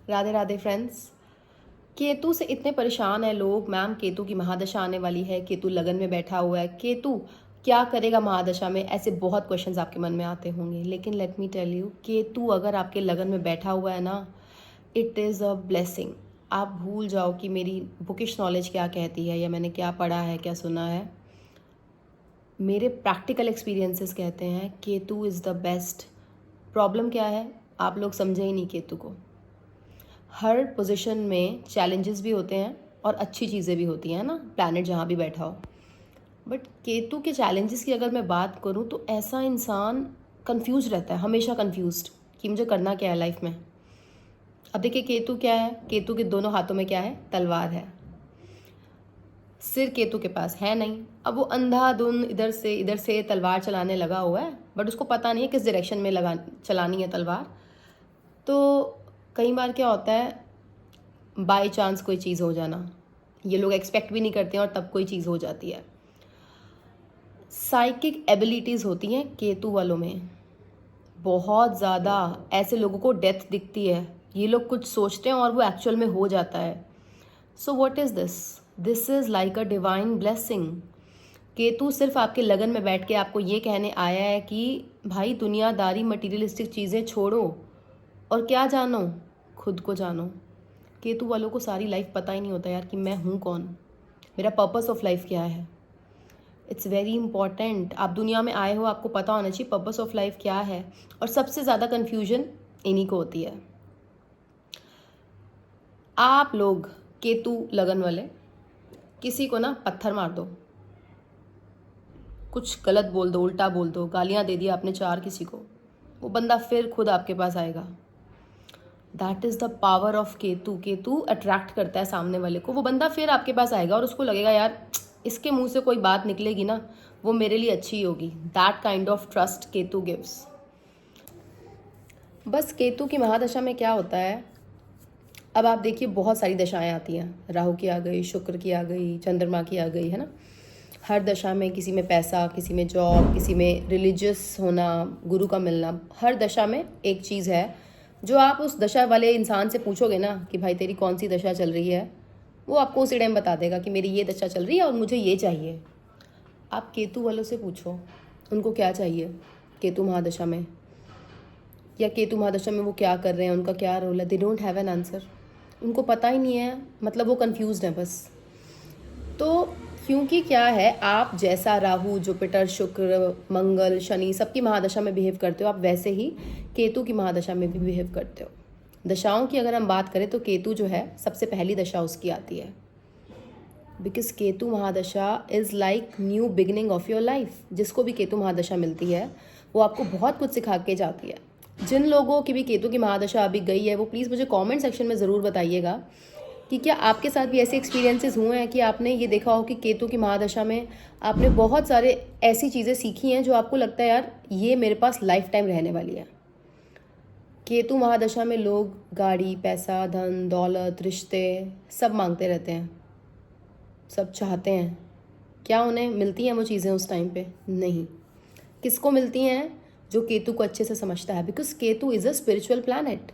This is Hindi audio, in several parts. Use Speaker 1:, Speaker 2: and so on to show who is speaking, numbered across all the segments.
Speaker 1: राधे राधे फ्रेंड्स। केतु से इतने परेशान है लोग, मैम केतु की महादशा आने वाली है, केतु लगन में बैठा हुआ है, केतु क्या करेगा महादशा में, ऐसे बहुत क्वेश्चंस आपके मन में आते होंगे। लेकिन let me tell you, Ketu अगर आपके लगन में बैठा हुआ है ना, इट इज़ अ ब्लेसिंग। आप भूल जाओ कि मेरी बुकिश नॉलेज क्या कहती है या मैंने क्या पढ़ा है, क्या सुना है। मेरे प्रैक्टिकल एक्सपीरियंसेस कहते हैं Ketu is the best. Problem क्या है, आप लोग समझे ही नहीं केतु को। हर पोजीशन में चैलेंजेस भी होते हैं और अच्छी चीज़ें भी होती हैं ना, प्लैनेट जहाँ भी बैठा हो। बट केतु के चैलेंजेस की अगर मैं बात करूँ तो ऐसा इंसान कंफ्यूज रहता है, हमेशा कंफ्यूज्ड कि मुझे करना क्या है लाइफ में। अब देखिए केतु क्या है, केतु के दोनों हाथों में क्या है, तलवार है। सिर केतु के पास है नहीं। अब वो अंधाधुन इधर से तलवार चलाने लगा हुआ है, बट उसको पता नहीं है किस डायरेक्शन में चलानी है तलवार। तो कई बार क्या होता है, बाय चांस कोई चीज़ हो जाना, ये लोग एक्सपेक्ट भी नहीं करते हैं और तब कोई चीज़ हो जाती है। साइकिक एबिलिटीज़ होती हैं केतु वालों में बहुत ज़्यादा। ऐसे लोगों को डेथ दिखती है, ये लोग कुछ सोचते हैं और वो एक्चुअल में हो जाता है। So what is this, this is like a divine blessing. Ketu सिर्फ आपके लगन में बैठ के आपको ये कहने आया है कि भाई दुनियादारी मटीरियलिस्टिक चीज़ें छोड़ो और क्या जानो, खुद को जानो। केतु वालों को सारी लाइफ पता ही नहीं होता यार कि मैं हूँ कौन, मेरा पर्पस ऑफ लाइफ क्या है। It's very important. आप दुनिया में आए हो, आपको पता होना चाहिए पर्पस ऑफ लाइफ क्या है। और सबसे ज़्यादा कन्फ्यूजन इन्हीं को होती है। आप लोग केतु लगन वाले किसी को ना पत्थर मार दो, कुछ गलत बोल दो, उल्टा बोल दो, गालियाँ दे दिया आपने चार किसी को, वो बंदा फिर खुद आपके पास आएगा। That is the power of Ketu. Ketu attract करता है सामने वाले को, वो बंदा फिर आपके पास आएगा और उसको लगेगा यार इसके मुंह से कोई बात निकलेगी ना, वो मेरे लिए अच्छी होगी। That kind of trust Ketu gives. बस केतु की महादशा में क्या होता है, अब आप देखिए बहुत सारी दशाएं आती हैं, राहु की आ गई, शुक्र की आ गई, चंद्रमा की आ गई, है ना। हर दशा में किसी में पैसा, किसी में जॉब, किसी में रिलीजियस होना, गुरु का मिलना। हर दशा में एक चीज़ है जो आप उस दशा वाले इंसान से पूछोगे ना कि भाई तेरी कौन सी दशा चल रही है, वो आपको उसी टाइम बता देगा कि मेरी ये दशा चल रही है और मुझे ये चाहिए। आप केतु वालों से पूछो उनको क्या चाहिए केतु महादशा में, या केतु महादशा में वो क्या कर रहे हैं, उनका क्या रोल है। They don't have an answer, उनको पता ही नहीं है, मतलब वो कंफ्यूज्ड है बस। तो क्योंकि क्या है, आप जैसा राहु, जुपिटर, शुक्र, मंगल, शनि सबकी महादशा में बिहेव करते हो, आप वैसे ही केतु की महादशा में भी बिहेव करते हो। दशाओं की अगर हम बात करें तो केतु जो है सबसे पहली दशा उसकी आती है, because Ketu mahadasha is like new beginning of your life. जिसको भी केतु महादशा मिलती है वो आपको बहुत कुछ सिखा के जाती है। जिन लोगों की भी केतु की महादशा अभी गई है वो प्लीज़ मुझे कमेंट सेक्शन में ज़रूर बताइएगा कि क्या आपके साथ भी ऐसे एक्सपीरियंसेस हुए हैं कि आपने ये देखा हो कि केतु की महादशा में आपने बहुत सारे ऐसी चीज़ें सीखी हैं जो आपको लगता है यार ये मेरे पास लाइफ टाइम रहने वाली है। केतु महादशा में लोग गाड़ी, पैसा, धन, दौलत, रिश्ते सब मांगते रहते हैं, सब चाहते हैं। क्या उन्हें मिलती हैं वो चीज़ें उस टाइम पे? नहीं। किसको मिलती हैं? जो केतु को अच्छे से समझता है, because Ketu is a spiritual planet.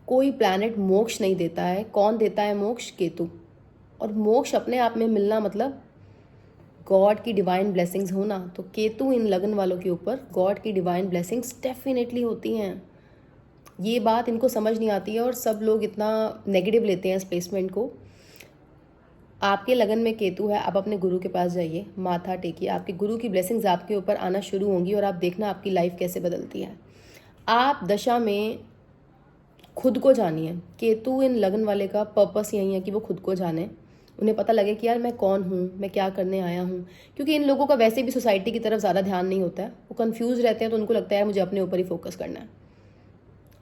Speaker 1: कोई प्लैनेट मोक्ष नहीं देता है। कौन देता है मोक्ष? केतु। और मोक्ष अपने आप में मिलना मतलब गॉड की डिवाइन ब्लेसिंग्स होना। तो केतु इन लगन वालों के ऊपर गॉड की डिवाइन ब्लेसिंग्स डेफिनेटली होती हैं। ये बात इनको समझ नहीं आती है और सब लोग इतना नेगेटिव लेते हैं इस प्लेसमेंट को। आपके लगन में केतु है, आप अपने गुरु के पास जाइए, माथा टेकिए, आपके गुरु की ब्लेसिंग्स आपके ऊपर आना शुरू होंगी और आप देखना आपकी लाइफ कैसे बदलती है। आप दशा में खुद को जानिए। केतु इन लगन वाले का पर्पस यही है कि वो खुद को जाने, उन्हें पता लगे कि यार मैं कौन हूँ, मैं क्या करने आया हूँ। क्योंकि इन लोगों का वैसे भी सोसाइटी की तरफ ज़्यादा ध्यान नहीं होता है, वो कंफ्यूज रहते हैं, तो उनको लगता है मुझे अपने ऊपर ही फोकस करना है।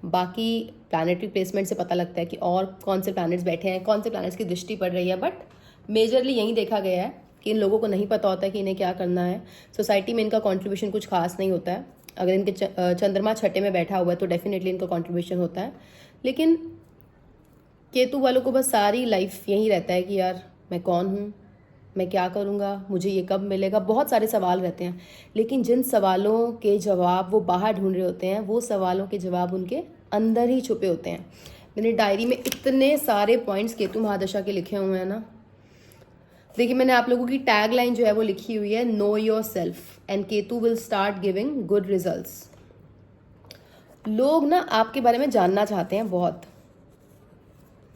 Speaker 1: बाकी प्लानिटरी प्लेसमेंट से पता लगता है कि और कौन से प्लैनेट्स बैठे हैं, कौन से प्लैनेट्स की दृष्टि पड़ रही है। बट मेजरली यही देखा गया है कि इन लोगों को नहीं पता होता है कि इन्हें क्या करना है। सोसाइटी में इनका कंट्रीब्यूशन कुछ खास नहीं होता है। अगर इनके चंद्रमा छठे में बैठा हुआ है तो डेफिनेटली इनका कंट्रीब्यूशन होता है। लेकिन केतु वालों को बस सारी लाइफ यही रहता है कि यार मैं कौन हूँ, मैं क्या करूँगा, मुझे ये कब मिलेगा। बहुत सारे सवाल रहते हैं, लेकिन जिन सवालों के जवाब वो बाहर ढूंढ रहे होते हैं वो सवालों के जवाब उनके अंदर ही छुपे होते हैं। मैंने डायरी में इतने सारे पॉइंट्स केतु महादशा के लिखे हुए हैं ना। देखिए, मैंने आप लोगों की टैग लाइन जो है वो लिखी हुई है, know your self and Ketu will start giving good results. लोग ना आपके बारे में जानना चाहते हैं बहुत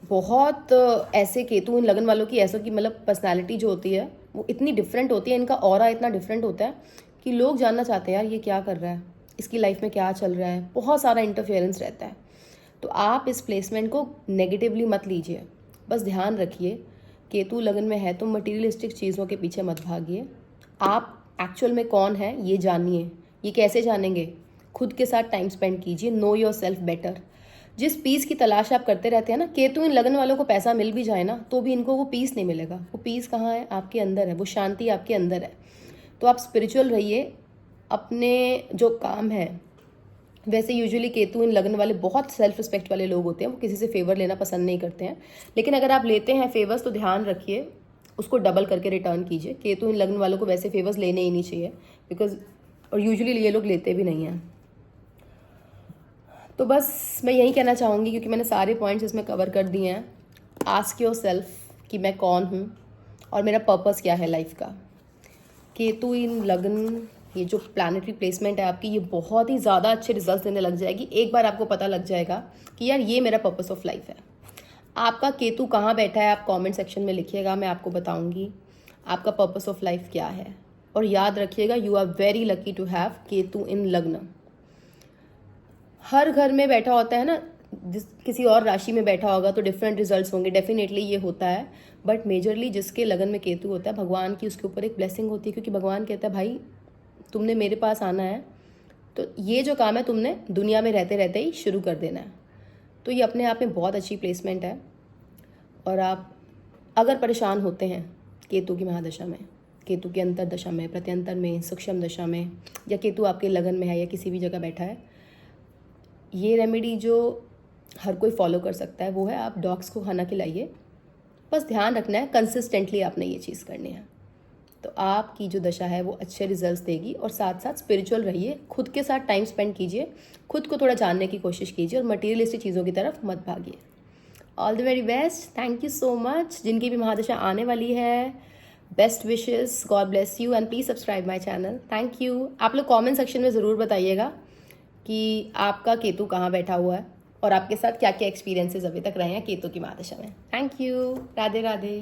Speaker 1: बहुत। ऐसे केतु इन लगन वालों की ऐसों की मतलब पर्सनालिटी जो होती है वो इतनी डिफरेंट होती है, इनका ऑरा इतना डिफरेंट होता है कि लोग जानना चाहते हैं यार ये क्या कर रहा है, इसकी लाइफ में क्या चल रहा है। बहुत सारा इंटरफेरेंस रहता है। तो आप इस प्लेसमेंट को नेगेटिवली मत लीजिए। बस ध्यान रखिए, केतु लगन में है तो मटीरियलिस्टिक चीज़ों के पीछे मत भागिए। आप एक्चुअल में कौन है ये जानिए। ये कैसे जानेंगे? खुद के साथ टाइम स्पेंड कीजिए। Know your self better. जिस पीस की तलाश आप करते रहते हैं ना, केतु इन लगन वालों को पैसा मिल भी जाए ना तो भी इनको वो पीस नहीं मिलेगा। वो पीस कहाँ है? आपके अंदर है। वो शांति आपके अंदर है। तो आप स्पिरिचुअल रहिए। अपने जो काम है, वैसे यूजुअली केतु इन लगन वाले बहुत सेल्फ रिस्पेक्ट वाले लोग होते हैं, वो किसी से फेवर लेना पसंद नहीं करते हैं। लेकिन अगर आप लेते हैं फेवर्स तो ध्यान रखिए उसको डबल करके रिटर्न कीजिए। केतु इन लगन वालों को वैसे फेवर्स लेने ही नहीं चाहिए, बिकॉज और यूजुअली ये लोग लेते भी नहीं हैं। तो बस मैं यही कहना चाहूँगी, क्योंकि मैंने सारे पॉइंट्स इसमें कवर कर दिए हैं। आस्क योर सेल्फ कि मैं कौन हूँ और मेरा पर्पस क्या है लाइफ का। केतु इन लगन, ये जो प्लानिटरी प्लेसमेंट है आपकी, ये बहुत ही ज़्यादा अच्छे रिजल्ट देने लग जाएगी। एक बार आपको पता लग जाएगा कि यार ये मेरा पर्पस ऑफ लाइफ है। आपका केतु कहाँ बैठा है आप कमेंट सेक्शन में लिखिएगा, मैं आपको बताऊंगी आपका पर्पस ऑफ लाइफ क्या है। और याद रखिएगा, you are very lucky to have Ketu in lagna. हर घर में बैठा होता है ना, किसी और राशि में बैठा होगा तो डिफरेंट रिजल्ट्स होंगे, डेफिनेटली ये होता है। बट मेजरली जिसके लगन में केतु होता है, भगवान की उसके ऊपर एक ब्लेसिंग होती है, क्योंकि भगवान कहता है भाई तुमने मेरे पास आना है तो ये जो काम है तुमने दुनिया में रहते रहते ही शुरू कर देना है। तो ये अपने आप में बहुत अच्छी प्लेसमेंट है। और आप अगर परेशान होते हैं केतु की महादशा में, केतु की अंतर दशा में, प्रत्यंतर में, सूक्ष्म दशा में, या केतु आपके लगन में है या किसी भी जगह बैठा है, ये रेमेडी जो हर कोई फॉलो कर सकता है वो है आप डॉग्स को खाना खिलाइए। बस ध्यान रखना है कंसिस्टेंटली आपने ये चीज़ करनी है, तो आपकी जो दशा है वो अच्छे रिजल्ट्स देगी। और साथ साथ स्पिरिचुअल रहिए, खुद के साथ टाइम स्पेंड कीजिए, खुद को थोड़ा जानने की कोशिश कीजिए और मटीरियलिस्टिक चीज़ों की तरफ मत भागिए। All the very best. Thank you so much. जिनकी भी महादशा आने वाली है, best wishes, god bless you and please subscribe my channel. Thank you. आप लोग कॉमेंट सेक्शन में ज़रूर बताइएगा कि आपका केतु कहाँ बैठा हुआ है और आपके साथ क्या क्या एक्सपीरियंसेस अभी तक रहे हैं केतु की महादशा में। Thank you. राधे राधे।